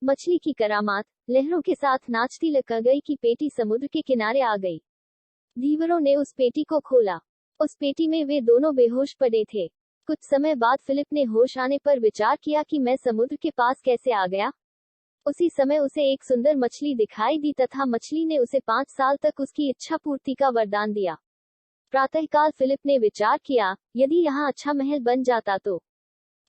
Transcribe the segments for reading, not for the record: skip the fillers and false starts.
मछली की करामात, लहरों के साथ नाचती गई की पेटी समुद्र के किनारे आ गई। धीवरों ने उस पेटी को खोला। उस पेटी में वे दोनों बेहोश पड़े थे। कुछ समय बाद फिलिप ने होश आने पर विचार किया कि मैं समुद्र के पास कैसे आ गया। उसी समय उसे एक सुंदर मछली दिखाई दी तथा मछली ने उसे 5 साल तक उसकी इच्छा पूर्ति का वरदान दिया। प्रातःकाल फिलिप ने विचार किया, यदि यहाँ अच्छा महल बन जाता तो।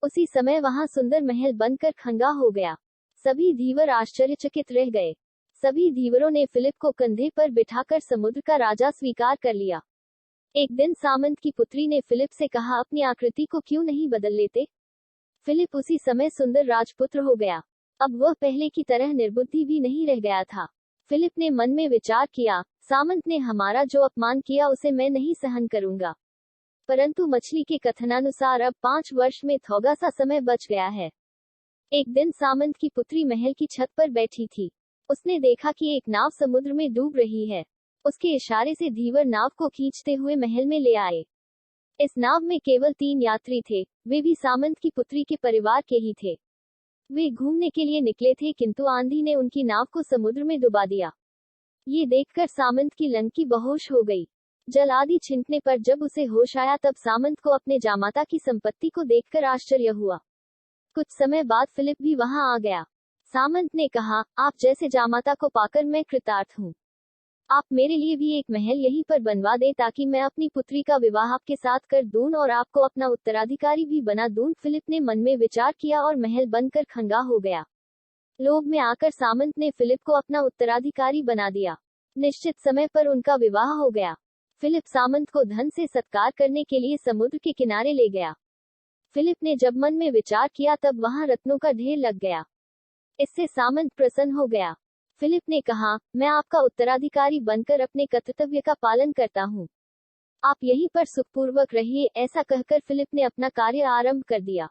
उसी समय वहाँ सुंदर महल बनकर खंगा हो गया। सभी धीवर आश्चर्यचकित रह गए। सभी धीवरों ने फिलिप को कंधे पर बिठाकर समुद्र का राजा स्वीकार कर लिया। एक दिन सामंत की पुत्री ने फिलिप से कहा, अपनी आकृति को क्यों नहीं बदल लेते। फिलिप उसी समय सुंदर राजपुत्र हो गया। अब वह पहले की तरह निर्बुद्धि भी नहीं रह गया था। फिलिप ने मन में विचार किया, सामंत ने हमारा जो अपमान किया उसे मैं नहीं सहन करूंगा। परंतु मछली के कथनानुसार अब 5 वर्ष में थोड़ा सा समय बच गया है। एक दिन सामंत की पुत्री महल की छत पर बैठी थी। उसने देखा कि एक नाव समुद्र में डूब रही है। उसके इशारे से धीवर नाव को खींचते हुए महल में ले आए। इस नाव में केवल 3 यात्री थे, वे भी सामंत की पुत्री के परिवार के ही थे। वे घूमने के लिए निकले थे किंतु आंधी ने उनकी नाव को समुद्र में डुबा दिया। ये देखकर सामंत की लंकी बेहोश हो गई। जल आदि छिंकने पर जब उसे होश आया तब सामंत को अपने जामाता की संपत्ति को देखकर आश्चर्य हुआ। कुछ समय बाद फिलिप भी वहां आ गया। सामंत ने कहा, आप जैसे जामाता को पाकर मैं कृतार्थ हूँ। आप मेरे लिए भी एक महल यहीं पर बनवा दें ताकि मैं अपनी पुत्री का विवाह आपके साथ कर दूं और आपको अपना उत्तराधिकारी भी बना दूं। फिलिप ने मन में विचार किया और महल बनकर खंगा हो गया। लोभ में आकर सामंत ने फिलिप को अपना उत्तराधिकारी बना दिया। निश्चित समय पर उनका विवाह हो गया। फिलिप सामंत को धन से सत्कार करने के लिए समुद्र के किनारे ले गया। फिलिप ने जब मन में विचार किया तब वहां रत्नों का ढेर लग गया। इससे सामंत प्रसन्न हो गया। फिलिप ने कहा, मैं आपका उत्तराधिकारी बनकर अपने कर्तव्य का पालन करता हूँ। आप यहीं पर सुखपूर्वक रहिए। ऐसा कहकर फिलिप ने अपना कार्य आरंभ कर दिया।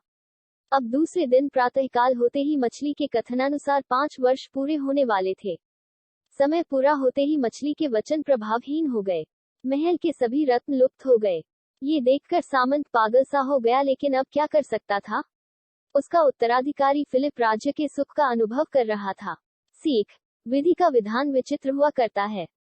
अब दूसरे दिन प्रातःकाल होते ही मछली के कथनानुसार 5 वर्ष पूरे होने वाले थे। समय पूरा होते ही मछली के वचन प्रभावहीन हो गए। महल के सभी रत्न लुप्त हो गए। ये देखकर सामंत पागल सा हो गया, लेकिन अब क्या कर सकता था। उसका उत्तराधिकारी फिलिप राज्य के सुख का अनुभव कर रहा था। सीख, विधि का विधान विचित्र हुआ करता है।